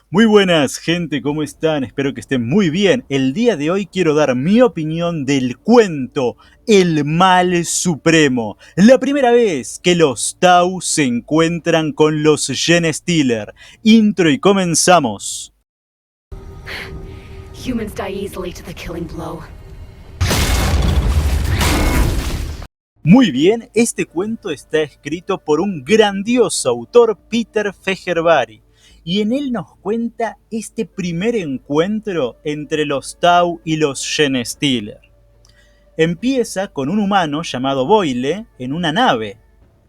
Muy buenas, gente, ¿cómo están? Espero que estén muy bien. El día de hoy quiero dar mi opinión del cuento El Mal Supremo. La primera vez que los Tau se encuentran con los Genestealer. Intro y comenzamos. Humans die easily to the killing blow. Muy bien, este cuento está escrito por un grandioso autor, Peter Fejerbari, y en él nos cuenta este primer encuentro entre los Tau y los Genestealer. Empieza con un humano llamado Boyle en una nave.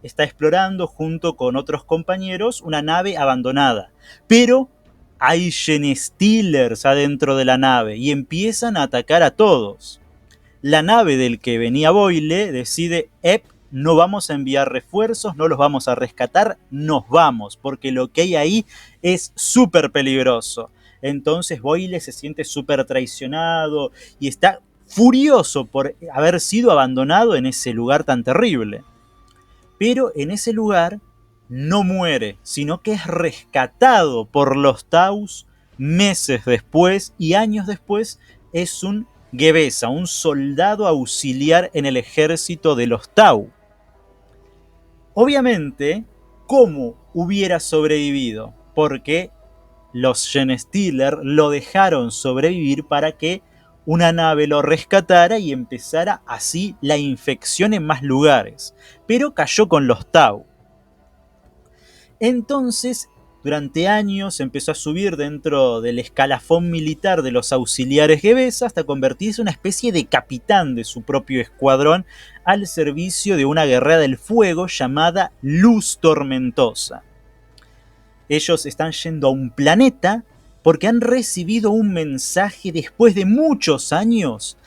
Está explorando junto con otros compañeros una nave abandonada, pero hay Genestealers adentro de la nave y empiezan a atacar a todos. La nave del que venía Boyle decide, no vamos a enviar refuerzos, no los vamos a rescatar, nos vamos, porque lo que hay ahí es súper peligroso. Entonces Boyle se siente súper traicionado y está furioso por haber sido abandonado en ese lugar tan terrible. Pero en ese lugar no muere, sino que es rescatado por los Taus meses después y años después es un Gebesa, un soldado auxiliar en el ejército de los Tau. Obviamente, ¿cómo hubiera sobrevivido? Porque los Genestealer lo dejaron sobrevivir para que una nave lo rescatara y empezara así la infección en más lugares. Pero cayó con los Tau. Entonces, durante años empezó a subir dentro del escalafón militar de los auxiliares Gebesa hasta convertirse en una especie de capitán de su propio escuadrón al servicio de una guerrera del fuego llamada Luz Tormentosa. Ellos están yendo a un planeta porque han recibido un mensaje después de muchos años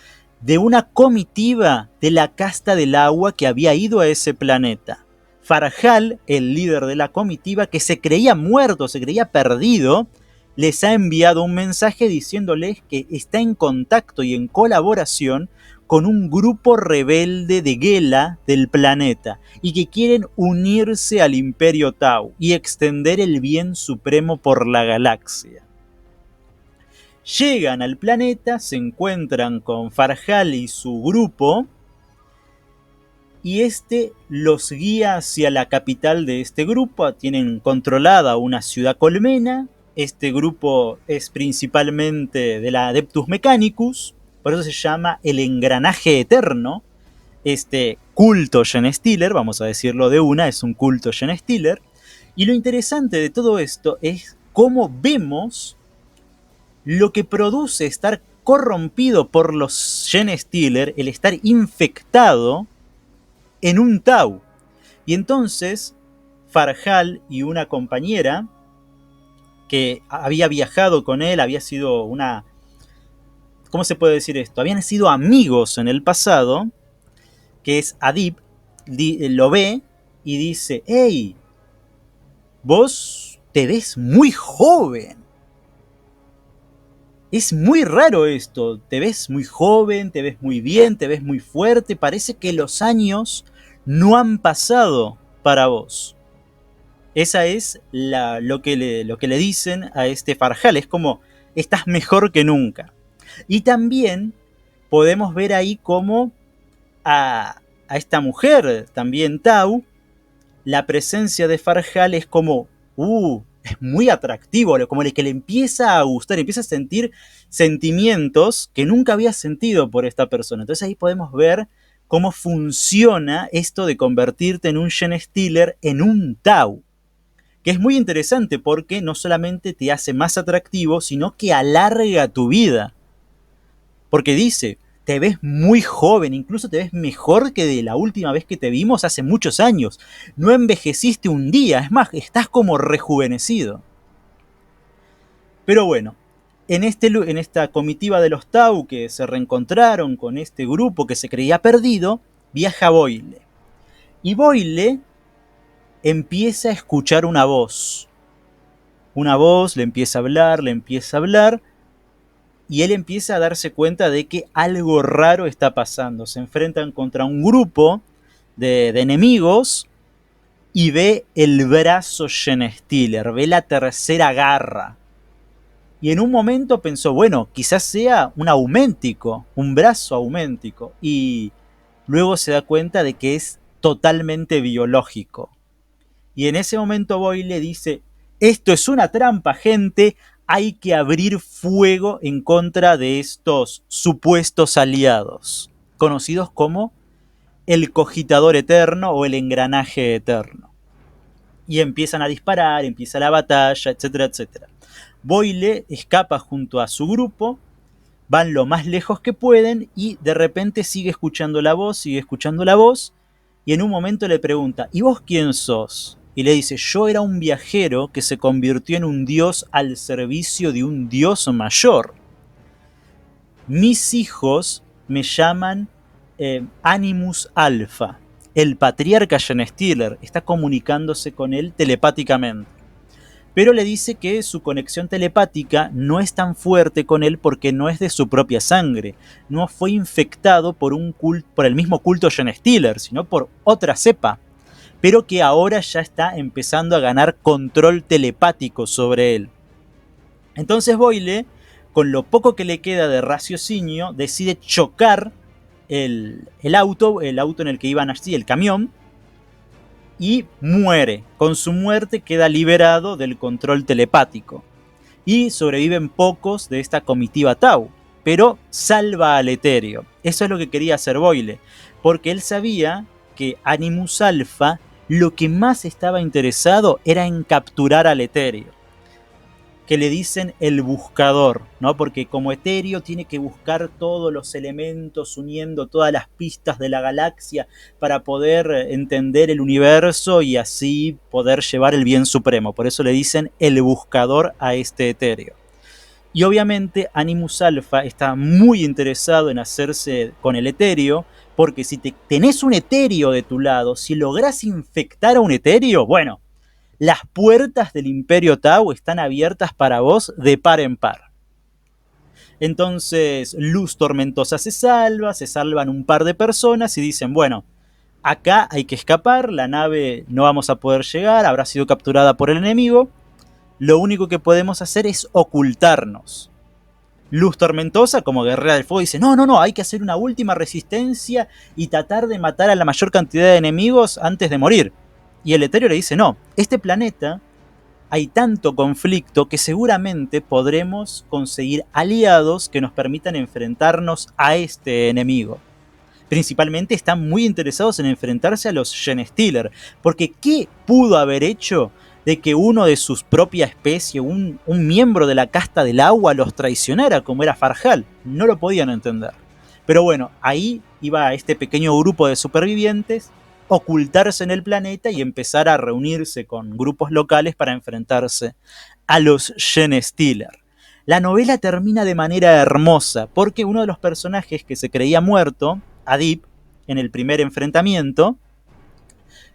de una comitiva de la Casta del Agua que había ido a ese planeta. Farhal, el líder de la comitiva, que se creía muerto, se creía perdido, les ha enviado un mensaje diciéndoles que está en contacto y en colaboración con un grupo rebelde de Gela del planeta y que quieren unirse al Imperio Tau y extender el bien supremo por la galaxia. Llegan al planeta, se encuentran con Farhal y su grupo y este los guía hacia la capital de este grupo. Tienen controlada una ciudad colmena. Este grupo es principalmente de la Adeptus Mechanicus, por eso se llama el Engranaje Eterno. Este culto Genestealer, vamos a decirlo de una, es un culto Genestealer. Y lo interesante de todo esto es cómo vemos lo que produce estar corrompido por los Genestealer, el estar infectado en un Tau. Y entonces Farhal y una compañera que había viajado con él, había sido una... ¿Cómo se puede decir esto? Habían sido amigos en el pasado, que es Adib, lo ve y dice, hey, vos te ves muy joven. Es muy raro esto, te ves muy joven, te ves muy bien, te ves muy fuerte, parece que los años no han pasado para vos. Esa es lo que le dicen a este Farhal, es como, estás mejor que nunca. Y también podemos ver ahí como a esta mujer, también Tau, la presencia de Farhal es como, es muy atractivo, como el que le empieza a gustar, empieza a sentir sentimientos que nunca había sentido por esta persona. Entonces ahí podemos ver cómo funciona esto de convertirte en un Genestealer en un Tau, que es muy interesante porque no solamente te hace más atractivo, sino que alarga tu vida. Porque dice, te ves muy joven, incluso te ves mejor que de la última vez que te vimos hace muchos años. No envejeciste un día, es más, estás como rejuvenecido. Pero bueno, en esta comitiva de los Tau que se reencontraron con este grupo que se creía perdido, viaja Boyle. Y Boyle empieza a escuchar una voz. Una voz le empieza a hablar, y él empieza a darse cuenta de que algo raro está pasando. Se enfrentan contra un grupo de enemigos y ve el brazo Genestealer, ve la tercera garra. Y en un momento pensó, bueno, quizás sea un aumentico, un brazo auméntico. Y luego se da cuenta de que es totalmente biológico. Y en ese momento Boyle dice, esto es una trampa, gente, hay que abrir fuego en contra de estos supuestos aliados, conocidos como el cogitador eterno o el engranaje eterno. Y empiezan a disparar, empieza la batalla, etcétera, etcétera. Boyle escapa junto a su grupo, van lo más lejos que pueden y de repente sigue escuchando la voz, y en un momento le pregunta, ¿y vos quién sos? Y le dice, yo era un viajero que se convirtió en un dios al servicio de un dios mayor. Mis hijos me llaman Animus Alpha. El patriarca Gen Stiller está comunicándose con él telepáticamente. Pero le dice que su conexión telepática no es tan fuerte con él porque no es de su propia sangre. No fue infectado por el mismo culto Gen Stiller, sino por otra cepa. Pero que ahora ya está empezando a ganar control telepático sobre él. Entonces Boyle, con lo poco que le queda de raciocinio, decide chocar el auto en el que iban así, el camión, y muere. Con su muerte queda liberado del control telepático. Y sobreviven pocos de esta comitiva Tau, pero salva al etéreo. Eso es lo que quería hacer Boyle, porque él sabía que Animus Alpha lo que más estaba interesado era en capturar al etéreo, que le dicen el buscador, ¿no? Porque como etéreo tiene que buscar todos los elementos, uniendo todas las pistas de la galaxia para poder entender el universo y así poder llevar el bien supremo. Por eso le dicen el buscador a este etéreo. Y obviamente Animus Alpha está muy interesado en hacerse con el etéreo, porque si tenés un etéreo de tu lado, si lográs infectar a un etéreo, bueno, las puertas del Imperio Tau están abiertas para vos de par en par. Entonces, Luz Tormentosa se salvan un par de personas y dicen, bueno, acá hay que escapar, la nave no vamos a poder llegar, habrá sido capturada por el enemigo, lo único que podemos hacer es ocultarnos. Luz Tormentosa, como guerrera del fuego, dice, no, hay que hacer una última resistencia y tratar de matar a la mayor cantidad de enemigos antes de morir. Y el etéreo le dice, no, este planeta hay tanto conflicto que seguramente podremos conseguir aliados que nos permitan enfrentarnos a este enemigo. Principalmente están muy interesados en enfrentarse a los Gen Stiller, porque ¿qué pudo haber hecho de que uno de su propia especie, un miembro de la casta del agua, los traicionara como era Farjal? No lo podían entender. Pero bueno, ahí iba este pequeño grupo de supervivientes ocultarse en el planeta y empezar a reunirse con grupos locales para enfrentarse a los Gen Stiller. La novela termina de manera hermosa porque uno de los personajes que se creía muerto, Adib, en el primer enfrentamiento,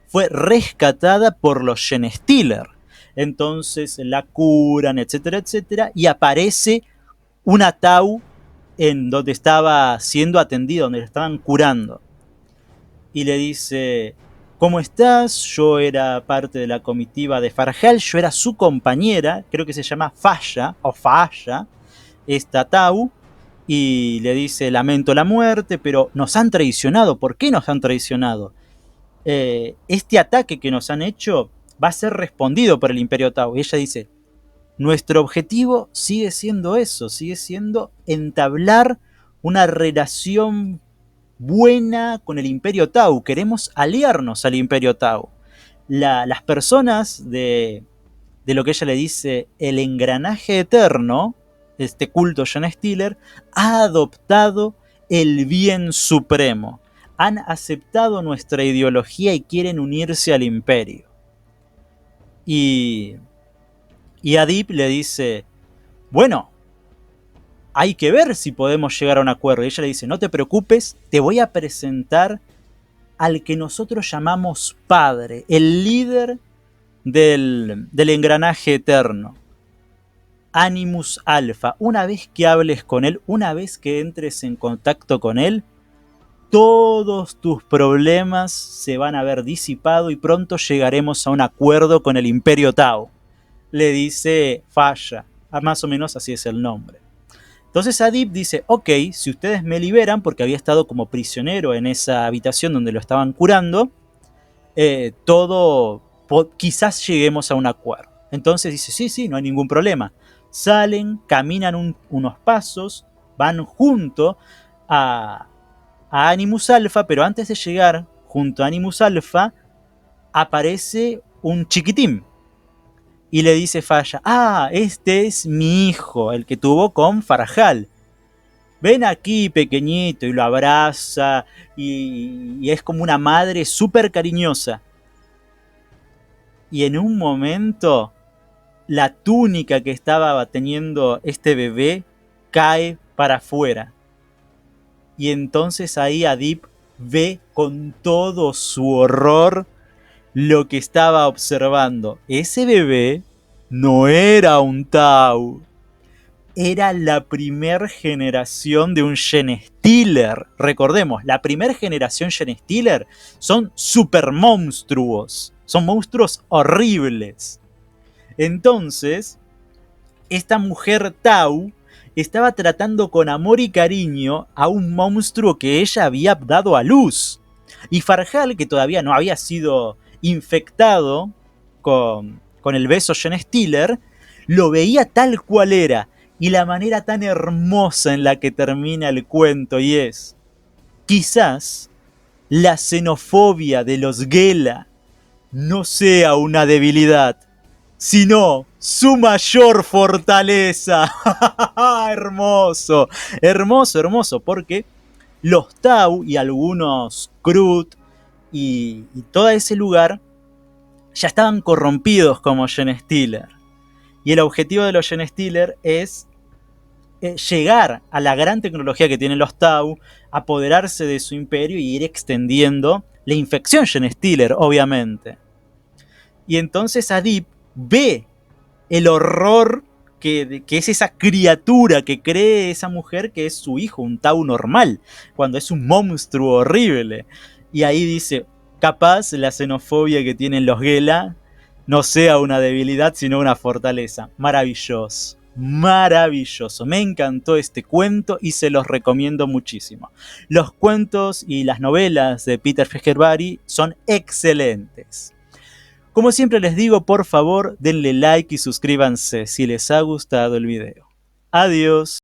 fue rescatada por los Gen Stiller. Entonces la curan, etcétera, etcétera, y aparece una Tau en donde estaba siendo atendido, donde le estaban curando. Y le dice, ¿cómo estás? Yo era parte de la comitiva de Farjal, yo era su compañera, creo que se llama Falla, o Falla, esta Tau, y le dice, lamento la muerte, pero nos han traicionado. ¿Por qué nos han traicionado? Este ataque que nos han hecho va a ser respondido por el Imperio Tau. Y ella dice, nuestro objetivo sigue siendo eso, sigue siendo entablar una relación buena con el Imperio Tau, queremos aliarnos al Imperio Tau. Las personas de lo que ella le dice el engranaje eterno, este culto Gen Stiller, ha adoptado el bien supremo. Han aceptado nuestra ideología y quieren unirse al imperio. Y Adib le dice, bueno, hay que ver si podemos llegar a un acuerdo. Y ella le dice, no te preocupes, te voy a presentar al que nosotros llamamos padre, el líder del engranaje eterno, Animus Alpha. Una vez que hables con él, una vez que entres en contacto con él, todos tus problemas se van a ver disipado y pronto llegaremos a un acuerdo con el Imperio Tau. Le dice Falla. Más o menos así es el nombre. Entonces Adib dice, ok, si ustedes me liberan, porque había estado como prisionero en esa habitación donde lo estaban curando, quizás lleguemos a un acuerdo. Entonces dice, sí, no hay ningún problema. Salen, caminan unos pasos, van junto a Animus Alpha, pero antes de llegar junto a Animus Alpha, aparece un chiquitín. Y le dice Falla, este es mi hijo, el que tuvo con Farajal. Ven aquí, pequeñito, y lo abraza, y es como una madre súper cariñosa. Y en un momento, la túnica que estaba teniendo este bebé cae para afuera. Y entonces ahí Adib ve con todo su horror lo que estaba observando. Ese bebé no era un Tau. Era la primer generación de un Genestealer. Recordemos, la primera generación Genestealer son super monstruos. Son monstruos horribles. Entonces, esta mujer Tau estaba tratando con amor y cariño a un monstruo que ella había dado a luz. Y Farjal, que todavía no había sido infectado con el beso Genestealer, lo veía tal cual era. Y la manera tan hermosa en la que termina el cuento, y es, quizás la xenofobia de los Gela no sea una debilidad, sino su mayor fortaleza. Hermoso, hermoso, hermoso, porque los Tau y algunos Krut y todo ese lugar ya estaban corrompidos como Genestealer. Y el objetivo de los Genestealer es llegar a la gran tecnología que tienen los Tau, apoderarse de su imperio y ir extendiendo la infección Genestealer, obviamente. Y entonces Adib ve el horror que es esa criatura que cree esa mujer que es su hijo, un Tau normal, cuando es un monstruo horrible. Y ahí dice, capaz la xenofobia que tienen los Gela no sea una debilidad, sino una fortaleza. Maravilloso, maravilloso. Me encantó este cuento y se los recomiendo muchísimo. Los cuentos y las novelas de Peter Fejerbari son excelentes. Como siempre les digo, por favor, denle like y suscríbanse si les ha gustado el video. Adiós.